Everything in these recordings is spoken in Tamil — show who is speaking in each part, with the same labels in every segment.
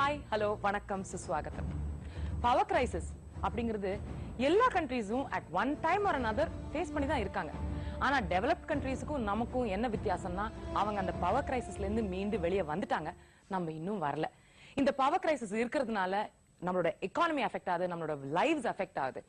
Speaker 1: ஹாய் ஹலோ வணக்கம் சுஸ்வாகத்தம். பவர் கிரைசிஸ் அப்படிங்கிறது எல்லா கண்ட்ரீஸும் at one time or another face பண்ணி தான் இருக்காங்க. ஆனா டெவலப்ட் கண்ட்ரீஸுக்கும் நமக்கும் என்ன வித்தியாசம்னா அவங்க அந்த பவர் கிரைசிஸ்ல இருந்து மீண்டு வெளியே வந்துட்டாங்க, நம்ம இன்னும் வரல. இந்த பவர் கிரைசிஸ் இருக்கிறதுனால நம்மளோட எக்கானமி அஃபெக்ட் ஆகுது, நம்மளோட லைவ்ஸ் அஃபெக்ட் ஆகுது.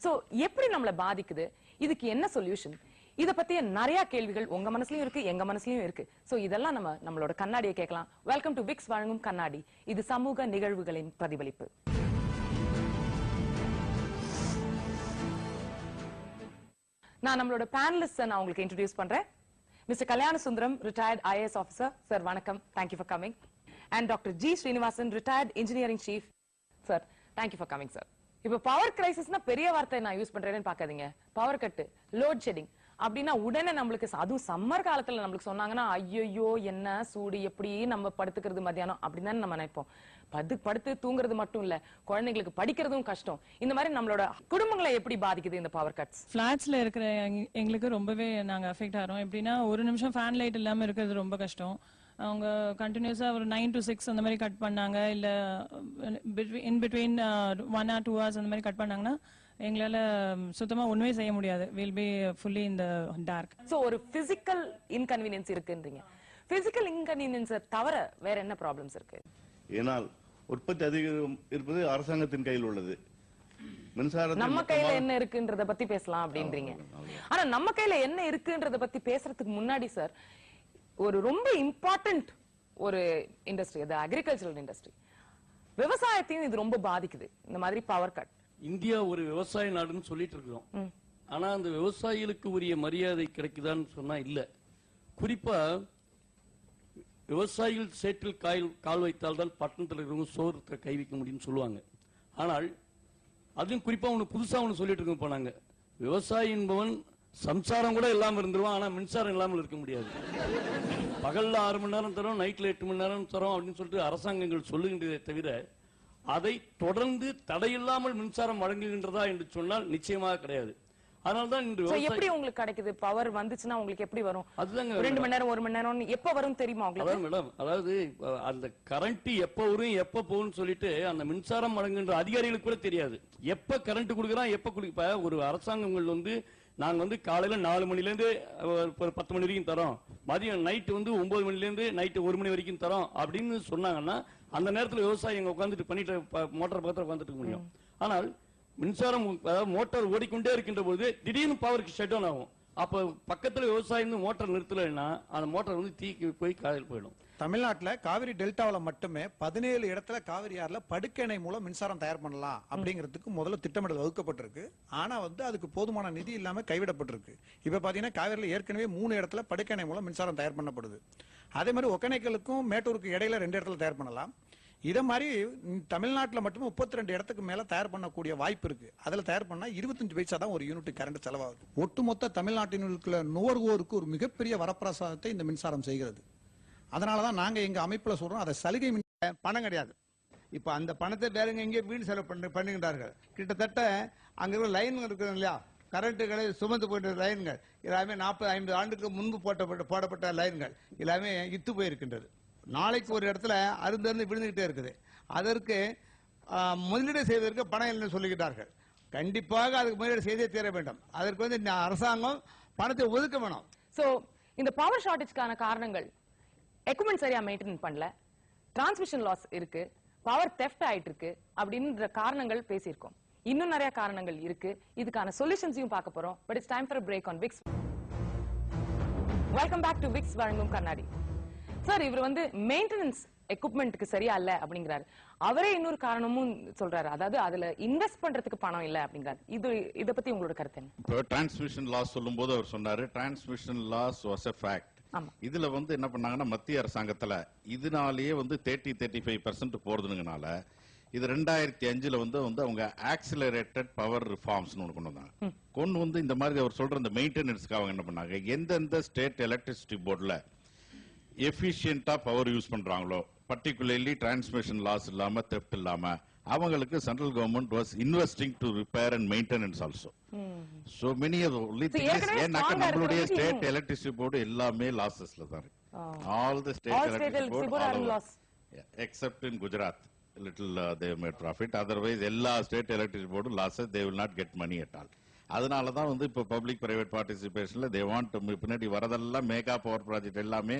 Speaker 1: சோ எப்படி நம்மள பாதிக்குது, இதுக்கு என்ன சொல்யூஷன், இத பத்திய நிறைய கேள்விகள் உங்க மனசுலயும் இருக்கு, எங்க மனசுலயும் இருக்கு. சோ இதெல்லாம் நம்மளோட கண்ணாடியை கேட்கலாம். வெல்கம் டு விக்ஸ் வழங்கும் கண்ணாடி. இது சமூக நிகழ்வுகளின் பிரதிபலிப்பு. நான் நம்மளோட பேனலிஸ்ட் நான் உங்களுக்கு இன்ட்ரோடியூஸ் பண்றேன். Mister Kalyana Sundaram, retired IAS officer. Sir வணக்கம், thank you for coming. And doctor G Srinivasan, retired engineering chief. Sir thank you for coming sir. இப்ப பவர் கிரைசிஸ்னா பெரிய வார்த்தை நான் யூஸ் பண்றேன்னு பாக்காதீங்க. பவர் கட்டு, லோட் ஷெட்டிங் அப்படின்னா உடனே நம்மளுக்கு, அதுவும் சம்மர் காலத்துல நம்மளுக்கு சொன்னாங்கன்னா ஐயோ என்ன சூடு, எப்படி நம்ம படுத்துக்கிறது மத்தியானம் அப்படின்னு நம்ம நினைப்போம். படுத்து தூங்குறது மட்டும் இல்ல, குழந்தைங்களுக்கு படிக்கிறதும் கஷ்டம். இந்த மாதிரி நம்மளோட குடும்பங்களை எப்படி பாதிக்குது இந்த பவர் கட்ஸ்?
Speaker 2: பிளாட்ஸ்ல இருக்கிற எங்களுக்கு ரொம்பவே நாங்க அஃபெக்ட் ஆகிறோம். எப்படின்னா ஒரு நிமிஷம் ஃபேன் லைட் இல்லாம இருக்கிறது ரொம்ப கஷ்டம். அவங்க கண்டினியூஸா ஒரு 9 to 6 அந்த மாதிரி கட் பண்ணாங்க, இல்ல இன் பிட்வீன் 1 or 2 hours அந்த மாதிரி கட் பண்ணாங்கன்னா எங்களால சுத்தமா ஒண்ணுமே செய்ய முடியாது. Will be fully in the dark.
Speaker 1: So ஒரு பிசிக்கல் இன்கன்வீனியன்ஸ் இருக்குன்றீங்க. பிசிக்கல் இன்கன்வீனியன்ஸ் தவிர வேற என்ன ப்ராப்ளம்ஸ் இருக்கு?
Speaker 3: ஏனால் உற்பத்தி அதிகம் இருப்பது அரசாங்கத்தின் கையில் உள்ளது. மின்சாரம்
Speaker 1: நம்ம கையில என்ன இருக்குன்றத பத்தி பேசலாம் அப்படின்றீங்க. ஆனா நம்ம கையில என்ன இருக்குன்றத பத்தி பேசுறதுக்கு முன்னாடி சார், ஒரு ரொம்ப இம்பார்ட்டன்ட் ஒரு இண்டஸ்ட்ரி, அது அக்ரிகல்ச்சரல் இண்டஸ்ட்ரி. விவசாயத்தையும் இது ரொம்ப பாதிக்குது இந்த மாதிரி பவர் கட்.
Speaker 4: இந்தியா ஒரு விவசாய நாடுன்னு சொல்லிட்டு இருக்கிறோம். ஆனா அந்த விவசாயிகளுக்கு உரிய மரியாதை கிடைக்குதான்னு சொன்னா இல்ல. குறிப்பா விவசாயிகள் சேற்றில் கால் வைத்தால் தான் பட்டணத்தில் இருக்கிறவங்க சோறு கை வைக்க முடியும்னு சொல்லுவாங்க. ஆனால் அதுவும் குறிப்பா புதுசா சொல்லிட்டு இருக்க போனாங்க, விவசாயி என்பவன் சம்சாரம் கூட இல்லாம இருந்துருவான், ஆனா மின்சாரம் இல்லாமல் இருக்க முடியாது. பகல்ல 6 மணி நேரம் தரோம், நைட்ல 8 மணி நேரம் தரோம் அப்படின்னு சொல்லிட்டு அரசாங்கங்கள் சொல்லுகின்றதே தவிர அதை தொடர்ந்து தடையில்லாமல் மின்சாரம் வழங்குகின்றதா என்று சொன்னால் நிச்சயமாக கிடையாது. அதனால்தான் இன்று
Speaker 1: எப்படி உங்களுக்கு கிடைக்குது? பவர் வந்துச்சுன்னா உங்களுக்கு எப்படி வரும்? அதுதாங்க 2 மணி நேரம் 1 மணி நேரம் எப்ப வரும் தெரியுமா உங்களுக்கு?
Speaker 4: மேடம், அதாவது அந்த கரண்ட் எப்ப வரும் எப்ப போகும்னு சொல்லிட்டு அந்த மின்சாரம் வழங்குகின்ற அதிகாரிகளுக்கு கூட தெரியாது. எப்ப கரண்ட் கொடுக்குறான் எப்ப கொடுப்ப. ஒரு அரசாங்கங்கள் நாங்க காலையில 4 மணில இருந்து 10 மணி வரைக்கும் தரோம், மதியம் நைட் 9 மணில இருந்து நைட் 1 மணி வரைக்கும் தரோம் அப்படின்னு சொன்னாங்கன்னா அந்த நேரத்தில் விவசாயி எங்க உட்காந்துட்டு பண்ணிட்டு மோட்டார் பக்கத்துல உட்காந்துட்டு முடியும். ஆனால் மின்சாரம் மோட்டார் ஓடிக்கொண்டே இருக்கின்ற போது திடீர்னு பவருக்கு ஷட் டவுன் ஆகும். அப்ப பக்கத்துல விவசாயி மோட்டார் நிறுத்தலைன்னா அந்த மோட்டார் தீக்கு போய் காலையில் போயிடும்.
Speaker 5: தமிழ்நாட்டுல காவிரி டெல்டாவில் மட்டுமே 17 இடத்துல காவிரி ஆறுல படுக்கணை மூலம் மின்சாரம் தயார் பண்ணலாம் அப்படிங்கிறதுக்கு முதல்ல திட்டமிடல் வகுக்கப்பட்டிருக்கு. ஆனா அதுக்கு போதுமான நிதி இல்லாம கைவிடப்பட்டிருக்கு. இப்ப பாத்தீங்கன்னா காவிரியில ஏற்கனவே 3 இடத்துல படுக்கணை மூலம் மின்சாரம் தயார் பண்ணப்படுது. அதே மாதிரி ஒகேனக்கலுக்கும் மேட்டூருக்கு இடையில 2 இடத்துல தயார் பண்ணலாம். இதை மாதிரி தமிழ்நாட்டில் மட்டுமே 32 இடத்துக்கு மேல தயார் பண்ணக்கூடிய வாய்ப்பு இருக்கு. அதுல தயார் பண்ணா 25 பைசா தான் ஒரு யூனிட் கரண்ட் செலவாகுது. ஒட்டுமொத்த தமிழ்நாட்டின் நுகர்வோருக்கு ஒரு மிகப்பெரிய வரப்பிரசாதத்தை இந்த மின்சாரம் செய்கிறது. அதனாலதான் நாங்க எங்க அமைப்புல சொல்றோம், அதை சலுகை
Speaker 6: பணம் கிடையாது. இப்ப அந்த பணத்தை வேறங்க எங்கே வீடு செலவு பண்ணுகின்றார்கள். கிட்டத்தட்ட அங்க இருக்கிற லைன் இருக்குது இல்லையா, கரண்ட்டுகளை சுமந்து போயிட்ட லைன்கள் எல்லாமே 40-50 ஆண்டுக்கு முன்பு போடப்பட்ட லைன்கள் எல்லாமே இத்து போயிருக்கின்றது. நாளைக்கு ஒரு இடத்துல அருந்து விழுந்துகிட்டே இருக்குது. அதற்கு முதலீடு செய்வதற்கு பணம் இல்லைன்னு சொல்லுகிறார்கள். கண்டிப்பாக அதுக்கு முதலீடு செய்தே தீர வேண்டும். அதற்கு அரசாங்கம் பணத்தை ஒதுக்க வேணும்.
Speaker 1: சோ இந்த பவர் ஷார்டேஜ்க்கான காரணங்கள், எக்யூப்மெண்ட் சரியா மெயின்டைன் பண்ணல, டிரான்ஸ்மிஷன் லாஸ் இருக்கு, பவர் தெஃப்ட் ஆயிட்டு இருக்கு அப்படின்ற காரணங்கள் பேசியிருக்கோம். இன்னும் நிறைய காரணங்கள் இருக்கு. இதுக்கான சொல்யூஷன்ஸையும் பார்க்க போறோம். But it's time for a break on Vicks. Welcome back to Vicks வழங்கும் கண்ணாடி. சார், இவர் மெயின்டெனன்ஸ் எக்யூப்மெண்ட்க்கு சரியா இல்ல அப்படிங்கிறாரு. அவரே இன்னொரு காரணமும் சொல்றாரு, அதாவது அதுல இன்வெஸ்ட் பண்றதுக்கு பணம் இல்ல அப்படிங்கிறாரு. இத பத்தி உங்களோட கருத்து என்ன?
Speaker 3: இப்போ டிரான்ஸ்மிஷன் லாஸ் சொல்லும்போது அவர் சொன்னாரு, transmission loss was a fact. இதுல என்ன பண்ணாங்கன்னா மத்திய அரசாங்கத்துல இதனாலேயே 30-35% போறதுனால இது 2005ல அவங்க ஆக்சிலரேட்டட் பவர் ரிஃபார்ம்ஸ் கொண்டு வந்தாங்க. கொண்டு இந்த மாதிரி அவர் சொல்ற இந்த மெயின்டெனன்ஸ்க்கு அவங்க என்ன பண்ணாங்க, எந்தெந்த ஸ்டேட் எலக்ட்ரிசிட்டி போர்டுல எஃபிஷியன்டா பவர் யூஸ் பண்றாங்களோ, பர்டிகுலர்லி டிரான்ஸ்மிஷன் லாஸ் இல்லாம தெஃப்ட் இல்லாம, அவங்களுக்கு central government was investing to repair and maintenance also. So many of நம்மளுடைய ஸ்டேட் எலக்ட்ரிசிட்டி போர்டு எல்லாமே லாசஸ்ல தான் இருக்கு. All the state electricity board except in Gujarat. little they made profit. Otherwise, எல்லா ஸ்டேட் எலக்ட்ரிசிட்டி போர்டும் losses, they will not get money at all. அதனால தான் வந்து இப்போ பப்ளிக் பிரைவேட் பார்ட்டிசிபேஷன்ல தே வாண்ட் பின்னாடி வரதெல்லாம் மேகா பவர் ப்ராஜெக்ட் எல்லாமே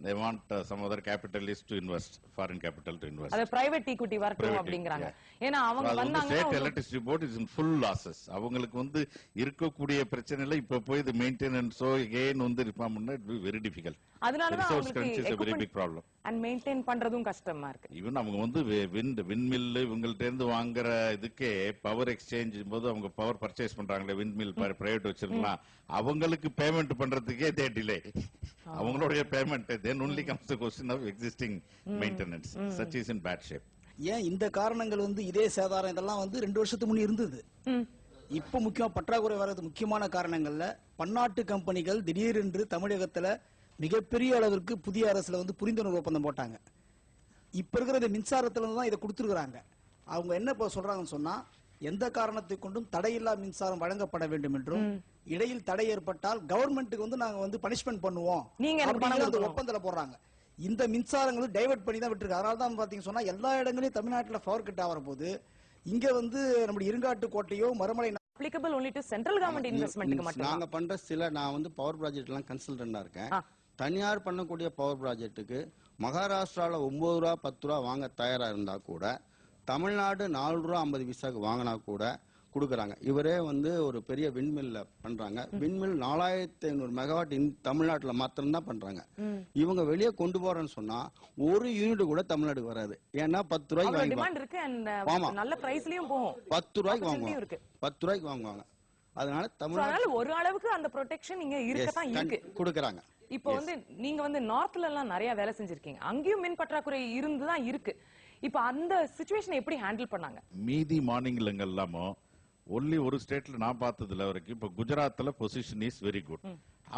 Speaker 3: they want some other capitalists to invest, foreign capital to invest.
Speaker 1: அது பிரைவேட் ஈக்விட்டி வரட்டும் அப்படிங்கறாங்க. ஏன்னா அவங்க வந்தாங்கன்னா
Speaker 3: state electricity board is in full losses. அவங்களுக்கு வந்து இருக்கக்கூடிய பிரச்சனைல இப்ப போய் இது மெயின்டெனன்ஸோ again வந்து ரிஃபார்ம் பண்ணா இட் வெரி டிஃபிகல்ட்.
Speaker 1: அதனால தான் அவங்களுக்கு
Speaker 3: a very big problem
Speaker 1: and maintain பண்றதும் கஷ்டமா இருக்கு.
Speaker 3: ஈவன் அவங்க வந்து விண்மில் இவங்கள்ட்ட இருந்து வாங்குற இதுக்கே பவர் எக்ஸ்சேஞ்ச் போது அவங்க பவர் பர்ச்சேஸ் பண்றாங்களே விண்மில் பிரைவேட் வச்சிருக்கலாம் அவங்களுக்கு பேமெண்ட் பண்றதுக்கே தே டிலே. அவங்களுடைய payment then only comes the question of existing maintenance. Such is in bad shape.
Speaker 7: ஏன் இந்த காரணங்கள் வந்து இதே சேதாரம் இதெல்லாம் வந்து 2 வருஷத்துக்கு முன்னே இருந்தது. இப்ப முக்கியமா பற்றாக்குறை வர்றது முக்கியமான காரணங்கள்ல பன்னாட்டு கம்பெனிகள் திடீரென்று தமிழகத்துல மிகப்பெரிய அளவிற்கு புதிய அரசுல வந்து புரிந்துணர்வு ஒப்பந்தம் போட்டாங்க. இப்ப இருக்கிற இந்த மின்சாரத்துல தான் இதை கொடுத்துருக்காங்க. அவங்க என்ன இப்ப சொல்றாங்கன்னு சொன்னா எந்த காரணத்தை கொண்டும் தடையில்லா மின்சாரம் வழங்கப்பட வேண்டும் என்றும் இடையில் தடை ஏற்பட்டால் கவர்மெண்ட்டுக்கு வந்து நாங்க வந்து பனிஷ்மெண்ட் பண்ணுவோம் அந்த ஒப்பந்தத்துல போடுறாங்க. இந்த மின்சாரங்களும் டைவர்ட் பண்ணி தான் விட்டுருக்கு. அதனால தான் பாத்தீங்கன்னா சொன்னா எல்லா இடங்களையும் தமிழ்நாட்டுல பவர் கட் ஆகிற போது இங்க வந்து நம்முடைய இருங்காட்டு கோட்டையோ மறுமலை
Speaker 1: applicable only to central government investmentக்கு மட்டும்.
Speaker 8: நாங்க பண்ற நான் வந்து பவர் ப்ராஜெக்ட் எல்லாம் கன்சல்டன்டா இருக்கேன். தனியார் பண்ணக்கூடிய பவர் ப்ராஜெக்ட்டுக்கு மகாராஷ்டிரால 9 ரூபா 10 ரூபா வாங்க தயாரா இருந்தா கூட தமிழ்நாடு 4 ரூபா 50 பைசாக்கு வாங்கினா கூட கொடுக்கறாங்க. இவரே வந்து ஒரு பெரிய விண்மில்ல பண்றாங்க. விண்மில் 4500 மெகாவாட் தமிழ்நாட்டுல மாத்திரம் தான் பண்றாங்க. இவங்க வெளியே கொண்டு போறேன்னு சொன்னா ஒரு யூனிட் கூட தமிழ்நாடுக்கு வராது. ஏன்னா 10 ரூபாய்க்கு வாங்குவாங்க.
Speaker 1: நல்ல பிரைஸ்லயும் போகும்.
Speaker 8: 10 ரூபாய்க்கு வாங்குவாங்க. 10 ரூபாய்க்கு வாங்குவாங்க. அதனால
Speaker 1: தமிழ்நாடு ஒரு அளவுக்கு அந்த ப்ரொடெக்ஷன் இங்க இருக்கதான் இருக்கு
Speaker 8: கொடுக்கறாங்க.
Speaker 1: இப்போ வந்து நீங்க வந்து நார்த்ல எல்லாம் நிறைய வேலை செஞ்சிருக்கீங்க. அங்கேயும் மின் பற்றாக்குறை இருந்துதான் இருக்கு. இப்ப அந்த சிச்சுவேஷனை எப்படி ஹேண்டில் பண்ணாங்க?
Speaker 3: மீதி மார்னிங்ல எல்லாமோ ஒன்லி ஒரு ஸ்டேட்ல நான் பார்த்ததுல வரைக்கும் இப்ப குஜராத்ல பொசிஷன் இஸ் வெரி குட்.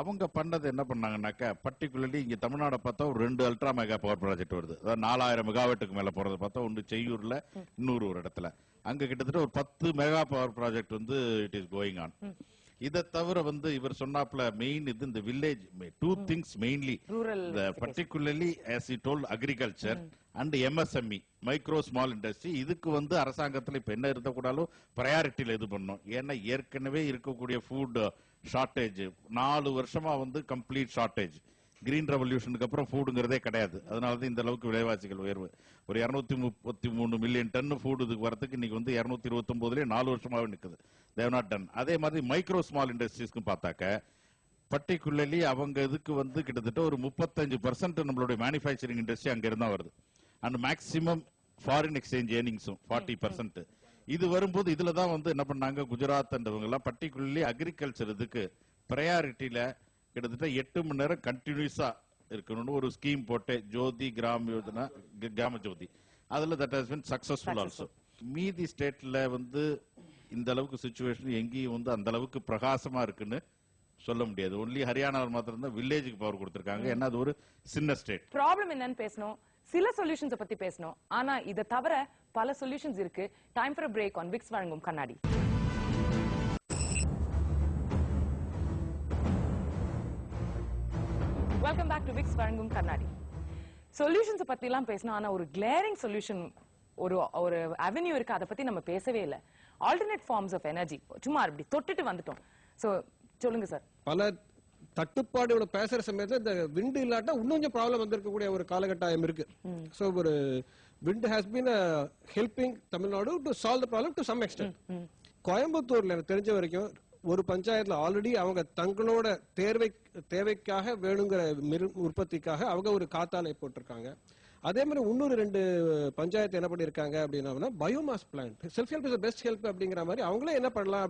Speaker 3: அவங்க பண்ணது என்ன பண்ணாங்கன்னாக்கா பர்டிகுலர்லி இங்க தமிழ்நாடு பார்த்தா ஒரு 2 அல்ட்ரா மெகா பவர் ப்ராஜெக்ட் வருது. அதாவது 4000 மெகாவாட்டுக்கு மேல போறது பார்த்தா ஒன்று செய்யூர்ல இன்னொரு ஒரு இடத்துல அங்க கிட்டத்தட்ட ஒரு 10 மெகா பவர் ப்ராஜெக்ட் வந்து இட் இஸ் கோயிங் ஆன். இதை தவிர வந்து இவர் சொன்னாப்ல மெயின் இது இந்த village 2 things mainly particularly as he told agriculture and MSME micro small industry. இதுக்கு வந்து அரசாங்கத்துல இப்ப என்ன இருக்கக்கூடாலும் ப்ரையாரிட்டியில இது பண்ணும். ஏன்னா ஏற்கனவே இருக்கக்கூடிய ஃபுட் ஷார்டேஜ் 4 வருஷமா வந்து கம்ப்ளீட் ஷார்டேஜ். கிரீன் ரெவல்யூஷனுக்கு அப்புறம் ஃபுட்டுங்கிறதே கிடையாது. அதனாலதான் இந்த அளவுக்கு விலைவாசிகள் உயர்வு. ஒரு 233 மில்லியன் டன் ஃபுட் இதுக்கு வரதுக்கு இன்னைக்கு வந்து 229 4 வருஷமாவே நிக்குது. They've not done. அதே மாதிரி மைக்ரோ ஸ்மால் இண்டஸ்ட்ரீஸ்க்கு பார்த்தாக்க பர்டிகுலர்லி அவங்க இதுக்கு வந்து கிட்டத்தட்ட ஒரு 35% நம்மளுடைய மேனுஃபேக்சரிங் இண்டஸ்ட்ரி அங்க இருந்தா வருது. அண்ட் மேக்சிமம் ஃபாரின் எக்ஸ்சேஞ்ச் ஏர்னிங்ஸும் 40%. இது வரும்போது இதுலதான் வந்து என்ன பண்ணாங்க குஜராத் அண்டவங்க எல்லாம் பர்டிகுலர்லி அக்ரிகல்ச்சர் இதுக்கு ப்ரையாரிட்டியில கிட்டத்தட்ட 8 மணி நேரம் கண்டினியூஸா இருக்கணும்னு ஒரு ஸ்கீம் போட்டு ஜோதி கிராம யோஜனா கிராம ஜோதி அதுல that has been successful also. மீதி ஸ்டேட்ல வந்து இந்த அளவுக்கு சிச்சுவேஷன் எங்கேயும் வந்து அந்த அளவுக்கு பிரகாசமா இருக்குன்னு சொல்ல முடியாது. ஒன்லி ஹரியானாவில் மாத்திரம் தான் வில்லேஜுக்கு பவர் கொடுத்திருக்காங்க. ஏன்னா அது ஒரு சின்ன ஸ்டேட்.
Speaker 1: ப்ராப்ளம் என்னன்னு பேசணும், சில சொல்யூஷன்ஸ் பத்தி பேசணும். ஆனா இதை தவிர பல சொல்யூஷன்ஸ் இருக்கு. Time for break on Vicks வழங்கும் கண்ணாடி. வெல்கம் பேக் டு விக்ஸ் வழங்கும் கண்ணாடி. சொல்யூஷன்ஸ் பத்தி எல்லாம் பேசணும். ஆனா ஒரு கிளேரிங் சொல்யூஷன் ஒரு அவென்யூ இருக்கு, அதை பத்தி நம்ம பேசவே இல்லை. ஆல்டர்னேட் ஃபார்ம்ஸ் ஆஃப் எனர்ஜி சும்மா அப்படி தொட்டுட்டு வந்துட்டோம். சோ சொல்லுங்க சார்.
Speaker 9: பல தட்டுப்பாடு பேசுற சமயத்துல இந்த விண்டு இல்லாட்டா இன்னும் கொஞ்சம் ப்ராப்ளம் வந்திருக்கக்கூடிய ஒரு காலகட்டாயம் இருக்கு. சோ ஒரு wind has been helping Tamil Nadu to solve the problem to some extent. கோயம்புத்தூர்ல எனக்கு தெரிஞ்ச வரைக்கும் ஒரு பஞ்சாயத்துல ஆல்ரெடி அவங்க தங்களோட தேவைக்காக வேணுங்கிற உற்பத்திக்காக அவங்க ஒரு காத்தாலை போட்டிருக்காங்க. அதே மாதிரி இன்னொரு 2 பஞ்சாயத்து என்ன பண்ணிருக்காங்க அப்படின்னா biomass plant. Self help is best help அப்படிங்கிற மாதிரி அவங்களே என்ன பண்ணலாம்